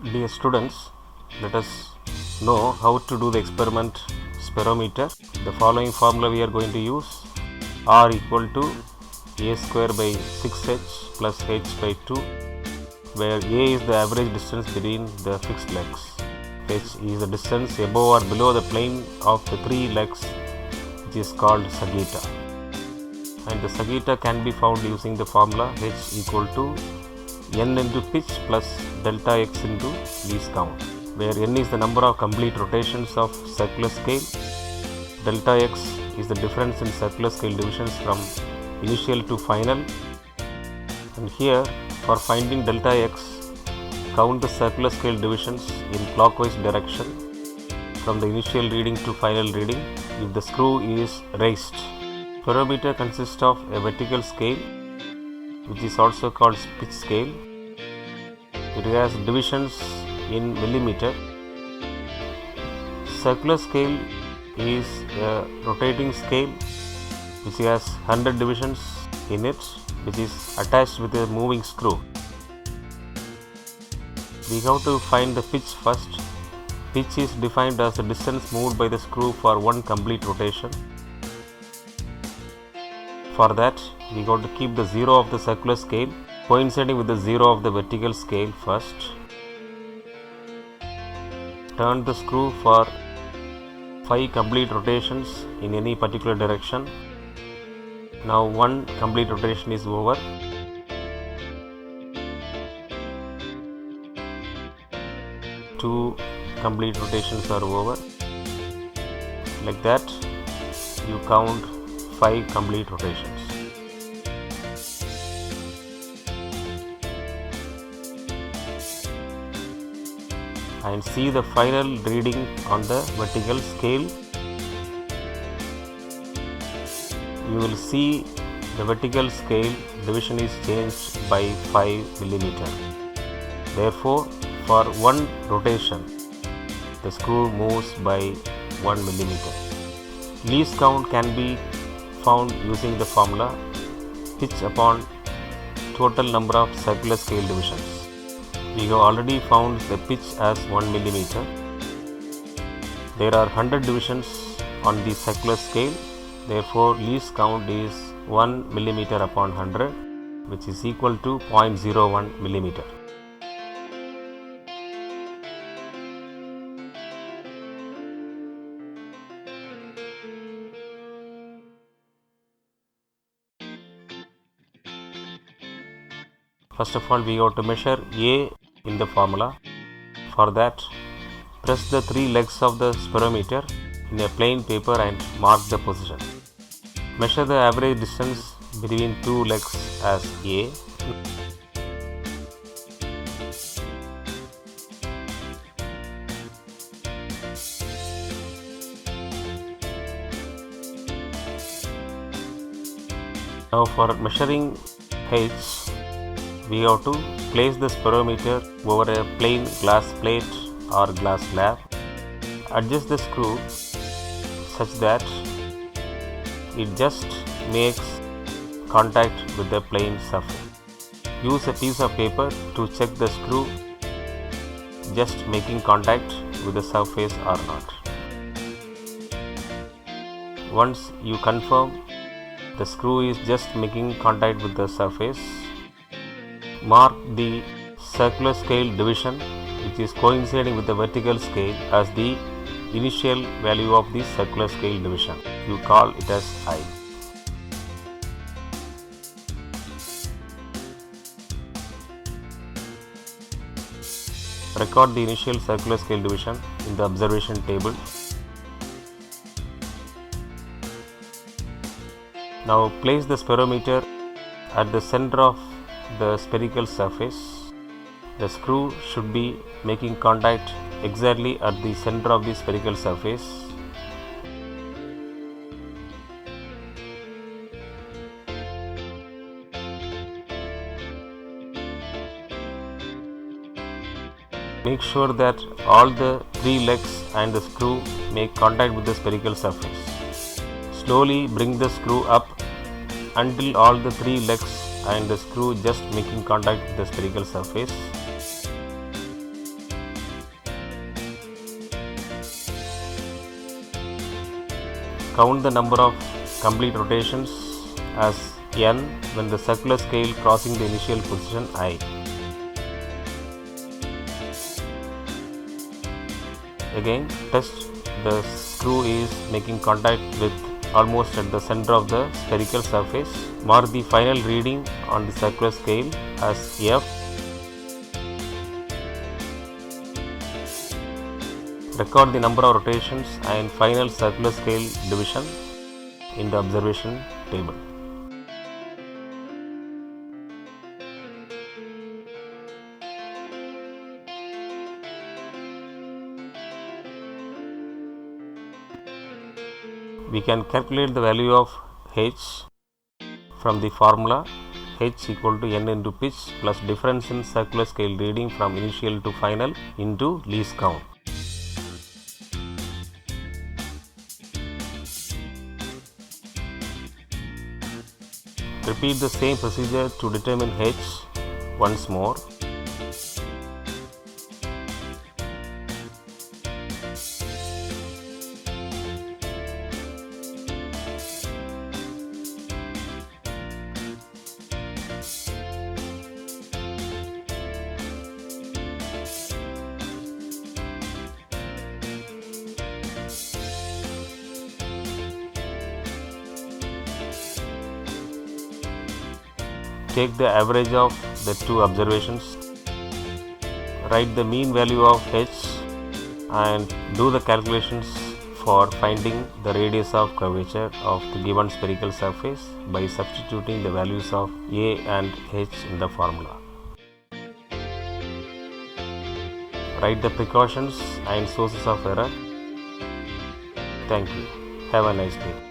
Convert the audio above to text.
Dear students, let us know how to do the experiment spirometer. The following formula we are going to use: R equal to A square by 6h plus h by 2, where A is the average distance between the fixed legs. H is the distance above or below the plane of the three legs, which is called sagitta. And the sagitta can be found using the formula H equal to n into pitch plus delta x into least count, where n is the number of complete rotations of circular scale, delta x is the difference in circular scale divisions from initial to final. And here, for finding delta x, count the circular scale divisions in clockwise direction from the initial reading to final reading if the screw is raised. Spirometer consists of a vertical scale, which is also called pitch scale. It has divisions in millimeter. Circular scale is a rotating scale which has 100 divisions in it, which is attached with a moving screw. We have to find the pitch first. Pitch is defined as the distance moved by the screw for one complete rotation. For that, we got to keep the 0 of the circular scale coinciding with the 0 of the vertical scale first. Turn the screw for 5 complete rotations in any particular direction. Now one complete rotation is over. Two complete rotations are over. Like that, you count 5 complete rotations. And see the final reading on the vertical scale. You will see the vertical scale division is changed by 5 millimeter. Therefore, for one rotation, the screw moves by 1 millimeter. Least count can be found using the formula pitch upon total number of circular scale divisions. We have already found the pitch as 1 millimeter. There are 100 divisions on the circular scale. Therefore, least count is 1 millimeter upon 100, which is equal to 0.01 millimeter. First of all, we have to measure A in the formula. For that, press the 3 legs of the spirometer in a plain paper and mark the position. Measure the average distance between 2 legs as A. Now for measuring H, we have to place the spirometer over a plain glass plate or glass slab. Adjust the screw such that it just makes contact with the plane surface. Use a piece of paper to check the screw just making contact with the surface or not. Once you confirm the screw is just making contact with the surface, mark the circular scale division, which is coinciding with the vertical scale, as the initial value of the circular scale division. You call it as I. Record the initial circular scale division in the observation table. Now place the spirometer at the center of the spherical surface. The screw should be making contact exactly at the center of the spherical surface. Make sure that all the 3 legs and the screw make contact with the spherical surface. Slowly bring the screw up until all the 3 legs and the screw just making contact with the spherical surface. Count the number of complete rotations as n when the circular scale crossing the initial position I. Again, test the screw is making contact with almost at the center of the spherical surface. Mark the final reading on the circular scale as F. Record the number of rotations and final circular scale division in the observation table. We can calculate the value of h from the formula h equal to n into pitch plus difference in circular scale reading from initial to final into least count. Repeat the same procedure to determine h once more. Take the average of the two observations, write the mean value of h and do the calculations for finding the radius of curvature of the given spherical surface by substituting the values of a and h in the formula. Write the precautions and sources of error. Thank you. Have a nice day.